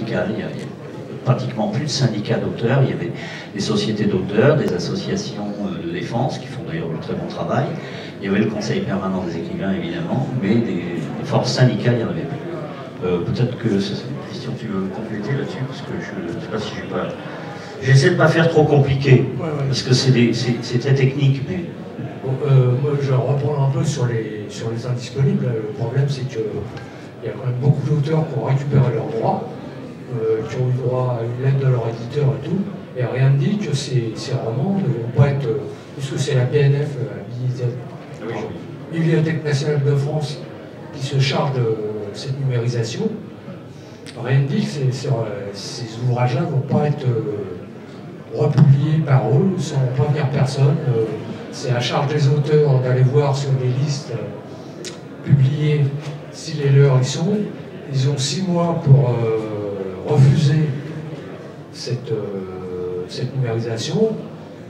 syndical. Il y a pratiquement plus de syndicats d'auteurs. Il y avait des sociétés d'auteurs, des associations de défense qui font d'ailleurs du très bon travail. Il y avait le Conseil permanent des écrivains, évidemment, mais des forces syndicales, il n'y en avait plus. Peut-être que, Christian, tu veux compléter là-dessus, parce que je ne sais pas si je vais pas... J'essaie de ne pas faire trop compliqué, parce que c'est très technique, mais... Bon, moi, je vais reprendre un peu sur les indisponibles. Le problème, c'est qu'il y a quand même beaucoup d'auteurs qui ont récupéré leurs droits, qui ont eu droit à une lettre de leur éditeur et tout, et rien ne dit que ces romans ne vont pas être... puisque c'est la BNF, la Bibliothèque nationale de France, qui se charge de cette numérisation. Rien ne dit que ces ouvrages-là ne vont pas être republiés par eux, sans prévenir personne. C'est à charge des auteurs d'aller voir sur des listes publiées si les leurs y sont. Ils ont 6 mois pour refuser cette numérisation.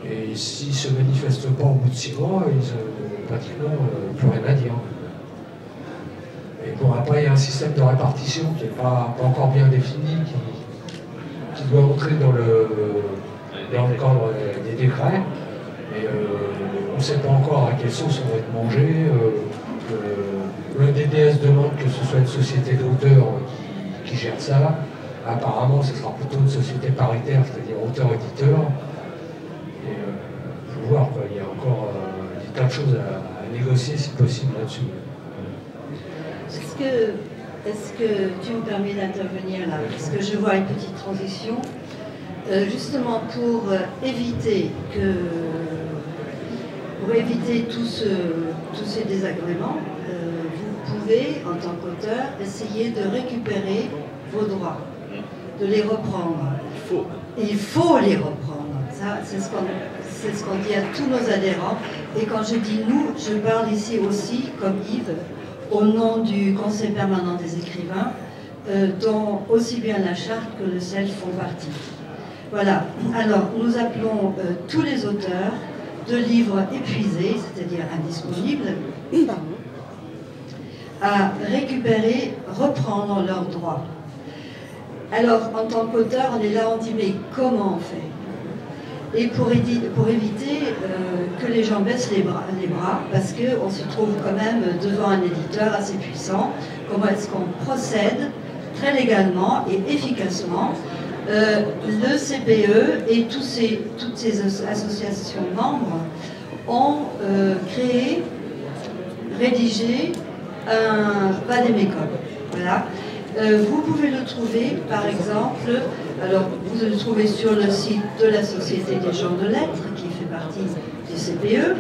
Et s'ils ne se manifestent pas au bout de 6 mois, ils n'ont pratiquement plus rien à dire. Et bon, après, il y a un système de répartition qui n'est pas encore bien défini, qui doit entrer dans le cadre des décrets. Et on ne sait pas à quelle sauce on va être mangé. Le DDS demande que ce soit une société d'auteurs qui gère ça. Apparemment, ce sera plutôt une société paritaire, c'est-à-dire auteur-éditeur. Et il faut voir, quoi. Il y a encore des tas de choses à négocier, si possible, là-dessus. Est-ce que tu me permets d'intervenir là? Parce que je vois une petite transition. Justement, pour éviter tous ces désagréments, vous pouvez, en tant qu'auteur, essayer de récupérer vos droits, de les reprendre. Il faut les reprendre. Ça, c'est ce qu'on dit à tous nos adhérents. Et quand je dis nous, je parle ici aussi, comme Yves, au nom du Conseil permanent des écrivains, dont aussi bien la charte que le CELF font partie. Voilà. Alors, nous appelons tous les auteurs de livres épuisés, c'est-à-dire indisponibles, à récupérer, reprendre leurs droits. Alors, en tant qu'auteur, on est là, on dit, mais comment on fait? Et pour éviter que les gens baissent les bras, parce qu'on se trouve quand même devant un éditeur assez puissant, comment est-ce qu'on procède très légalement et efficacement? Le CPE et toutes ces associations membres ont rédigé un vade-mecum. Voilà. Vous pouvez le trouver, par exemple, alors vous le trouvez sur le site de la Société des gens de lettres, qui fait partie du CPE,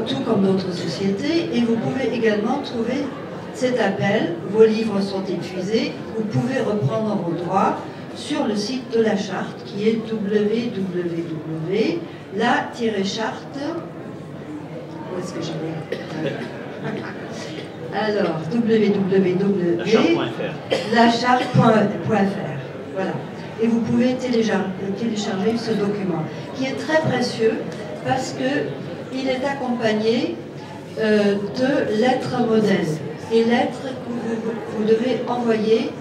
tout comme d'autres sociétés, et vous pouvez également trouver cet appel, vos livres sont épuisés, vous pouvez reprendre vos droits sur le site de la charte, qui est www.la-charte. Où est-ce que j'allais? Alors, www.lacharte.fr. Voilà. Et vous pouvez télécharger ce document, qui est très précieux parce qu'il est accompagné de lettres modèles. Et lettres que vous devez envoyer,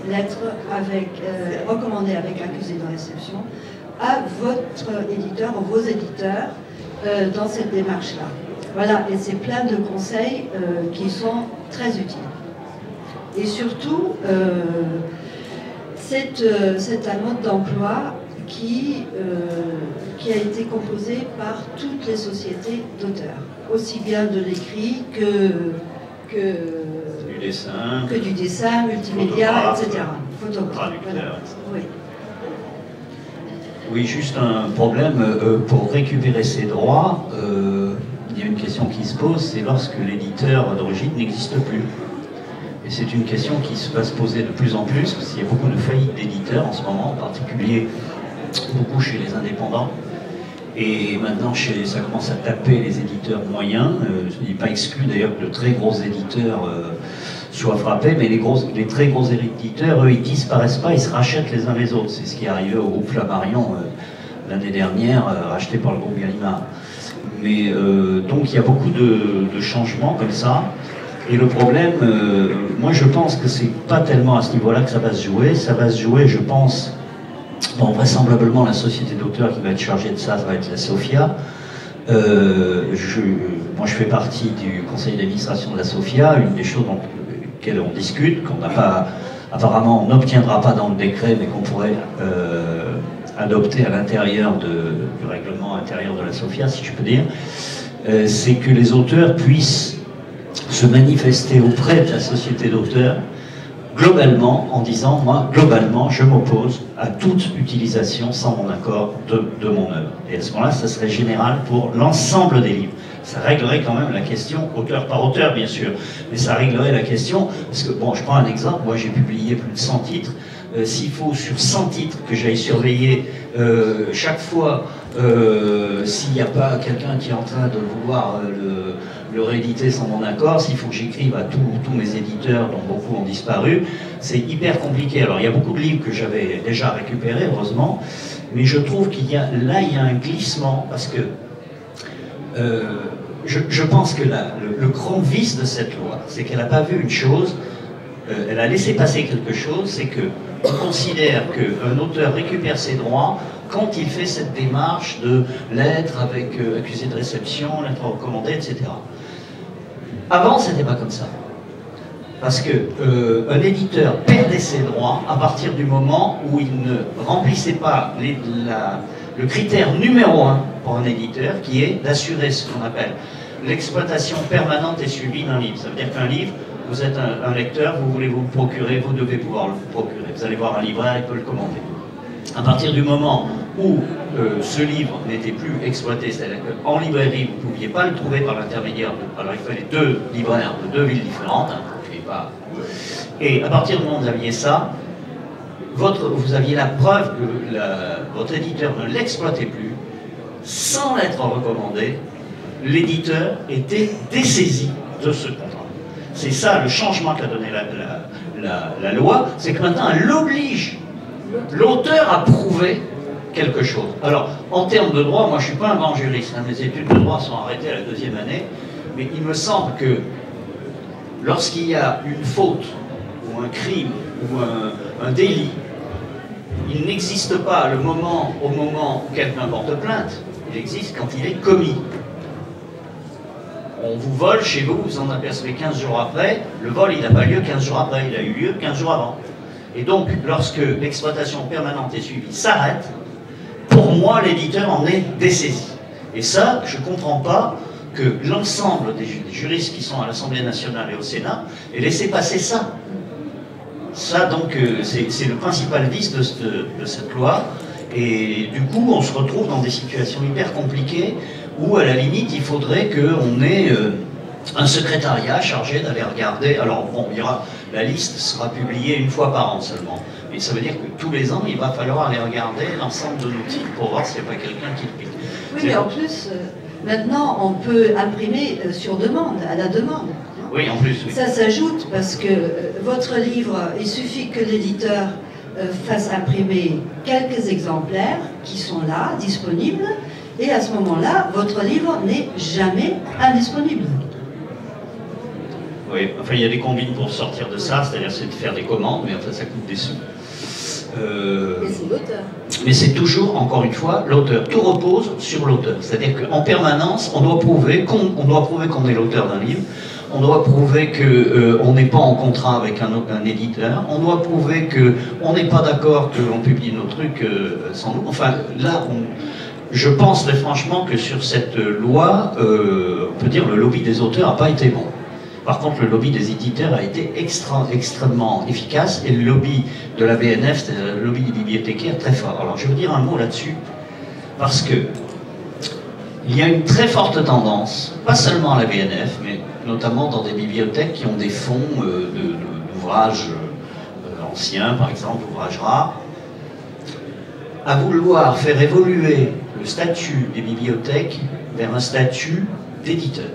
recommandées avec accusé de réception, à votre éditeur ou vos éditeurs dans cette démarche-là. Voilà, et c'est plein de conseils qui sont très utiles. Et surtout, c'est un mode d'emploi qui a été composé par toutes les sociétés d'auteurs, aussi bien de l'écrit que du dessin, multimédia, etc. Photographe. Voilà. Oui. Oui, juste un problème. Pour récupérer ses droits, il y a une question qui se pose, c'est lorsque l'éditeur d'origine n'existe plus. Et c'est une question qui va se poser de plus en plus, parce qu'il y a beaucoup de faillites d'éditeurs en ce moment, en particulier beaucoup chez les indépendants. Et maintenant, ça commence à taper les éditeurs moyens. Il n'est pas exclu d'ailleurs que de très gros éditeurs soient frappés, mais les très gros éditeurs, eux, ils disparaissent pas, ils se rachètent les uns les autres. C'est ce qui est arrivé au groupe Flammarion l'année dernière, racheté par le groupe Gallimard. Mais donc il y a beaucoup de changements comme ça. Et le problème, moi je pense que c'est pas tellement à ce niveau-là que ça va se jouer. Ça va se jouer, je pense, bon, vraisemblablement la société d'auteurs qui va être chargée de ça, ça va être la SOFIA. Moi je fais partie du conseil d'administration de la SOFIA. Une des choses dont lesquelles on discute, qu'on n'a pas, apparemment on n'obtiendra pas dans le décret, mais qu'on pourrait adopter à l'intérieur du règlement intérieur de la SOFIA, si je peux dire, c'est que les auteurs puissent se manifester auprès de la société d'auteurs globalement en disant, moi, globalement, je m'oppose à toute utilisation sans mon accord de mon œuvre. Et à ce moment-là, ça serait général pour l'ensemble des livres. Ça réglerait quand même la question, auteur par auteur, bien sûr, mais ça réglerait la question, parce que, bon, je prends un exemple, moi j'ai publié plus de 100 titres, s'il faut sur 100 titres que j'aille surveiller chaque fois s'il n'y a pas quelqu'un qui est en train de vouloir le rééditer sans mon accord, s'il faut que j'écrive à tous mes éditeurs dont beaucoup ont disparu, c'est hyper compliqué. Alors il y a beaucoup de livres que j'avais déjà récupérés, heureusement, mais je trouve qu'il y a un glissement, parce que je pense que le grand vice de cette loi, c'est qu'elle n'a pas vu une chose, elle a laissé passer quelque chose, c'est qu'on considère qu'un auteur récupère ses droits quand il fait cette démarche de lettre avec accusé de réception, lettre recommandée, etc. Avant, c'était pas comme ça. Parce qu'un éditeur perdait ses droits à partir du moment où il ne remplissait pas le critère numéro 1 pour un éditeur, qui est d'assurer ce qu'on appelle l'exploitation permanente et suivie d'un livre. Ça veut dire qu'un livre, vous êtes un lecteur, vous voulez vous le procurer, vous devez pouvoir le procurer. Vous allez voir un libraire, il peut le commander. À partir du moment où ce livre n'était plus exploité, c'est-à-dire qu'en librairie, vous ne pouviez pas le trouver par l'intermédiaire de... Alors il fallait 2 libraires de 2 villes différentes, hein, et à partir du moment où vous aviez ça, vous aviez la preuve que votre éditeur ne l'exploitait plus, sans l'être recommandé, l'éditeur était dessaisi de ce contrat. C'est ça le changement qu'a donné la loi, c'est que maintenant elle oblige l'auteur à prouver quelque chose. Alors, en termes de droit, moi je ne suis pas un grand juriste, hein, mes études de droit sont arrêtées à la 2e année, mais il me semble que lorsqu'il y a une faute, ou un crime, ou un délit, il n'existe pas au moment où quelqu'un porte plainte, il existe quand il est commis. On vous vole chez vous, vous en apercevez 15 jours après, le vol il n'a pas lieu 15 jours après, il a eu lieu 15 jours avant. Et donc, lorsque l'exploitation permanente et suivie s'arrête, pour moi, l'éditeur en est dessaisi. Et ça, je ne comprends pas que l'ensemble des juristes qui sont à l'Assemblée nationale et au Sénat aient laissé passer ça. Ça, donc, c'est le principal vice de cette loi. Et du coup, on se retrouve dans des situations hyper compliquées où, à la limite, il faudrait qu'on ait un secrétariat chargé d'aller regarder. Alors, bon, la liste sera publiée 1 fois par an seulement. Mais ça veut dire que tous les ans, il va falloir aller regarder l'ensemble de nos titres pour voir s'il n'y a pas quelqu'un qui le pique. Oui, mais en plus, maintenant, on peut imprimer sur demande, à la demande. Oui, en plus, oui. Ça s'ajoute parce que votre livre, il suffit que l'éditeur fasse imprimer quelques exemplaires qui sont là, disponibles, et à ce moment-là, votre livre n'est jamais indisponible. Oui, enfin il y a des combines pour sortir de ça, c'est-à-dire c'est de faire des commandes, mais enfin ça coûte des sous. Et c'est l'auteur. Mais c'est toujours, encore une fois, l'auteur. Tout repose sur l'auteur. C'est-à-dire qu'en permanence, on doit prouver qu'on est l'auteur d'un livre, on doit prouver qu'on n'est pas en contrat avec un éditeur, on doit prouver qu'on n'est pas d'accord qu'on publie nos trucs sans nous. Enfin, là, je pense très franchement que sur cette loi, on peut dire que le lobby des auteurs n'a pas été bon. Par contre, le lobby des éditeurs a été extrêmement efficace, et le lobby de la BNF, c'est-à-dire le lobby des bibliothécaires, très fort. Alors, je veux dire un mot là-dessus, parce que il y a une très forte tendance, pas seulement à la BNF, mais notamment dans des bibliothèques qui ont des fonds d'ouvrages anciens, par exemple, ouvrages rares, à vouloir faire évoluer le statut des bibliothèques vers un statut d'éditeur.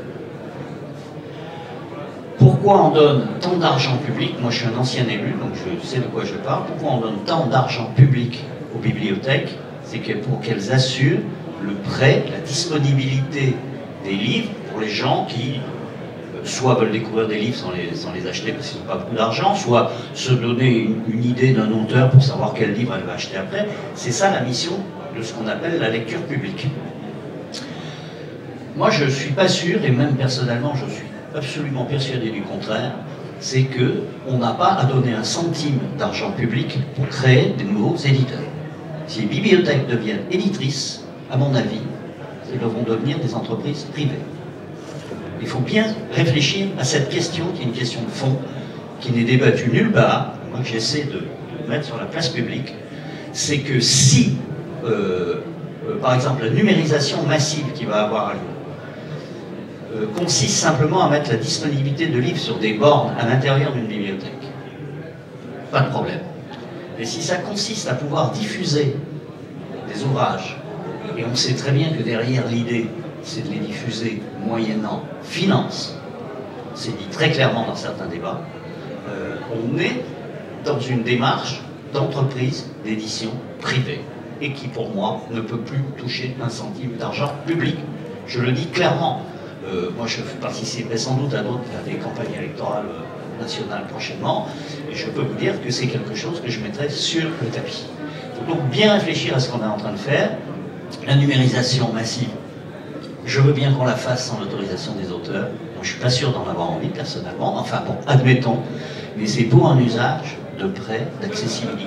Pourquoi on donne tant d'argent public? Moi je suis un ancien élu, donc je sais de quoi je parle. Pourquoi on donne tant d'argent public aux bibliothèques? C'est que pour qu'elles assurent le prêt, la disponibilité des livres pour les gens qui soit veulent découvrir des livres sans les acheter parce qu'ils n'ont pas beaucoup d'argent, soit se donner une idée d'un auteur pour savoir quel livre elle va acheter après. C'est ça la mission de ce qu'on appelle la lecture publique. Moi, je ne suis pas sûr, et même personnellement, je suis absolument persuadé du contraire, c'est qu'on n'a pas à donner un centime d'argent public pour créer de nouveaux éditeurs. Si les bibliothèques deviennent éditrices, à mon avis, elles devront devenir des entreprises privées. Il faut bien réfléchir à cette question, qui est une question de fond, qui n'est débattue nulle part, moi que j'essaie de mettre sur la place publique, c'est que si, par exemple, la numérisation massive qui va avoir lieu consiste simplement à mettre la disponibilité de livres sur des bornes à l'intérieur d'une bibliothèque, pas de problème. Mais si ça consiste à pouvoir diffuser des ouvrages, et on sait très bien que derrière l'idée, c'est de les diffuser moyennant finance, c'est dit très clairement dans certains débats, on est dans une démarche d'entreprise d'édition privée, et qui pour moi ne peut plus toucher un centime d'argent public. Je le dis clairement. Moi je participerai sans doute à des campagnes électorales nationales prochainement, et je peux vous dire que c'est quelque chose que je mettrai sur le tapis. Il faut donc bien réfléchir à ce qu'on est en train de faire. La numérisation massive, je veux bien qu'on la fasse sans l'autorisation des auteurs. Moi, je ne suis pas sûr d'en avoir envie personnellement. Enfin bon, admettons. Mais c'est pour un usage de prêt, d'accessibilité.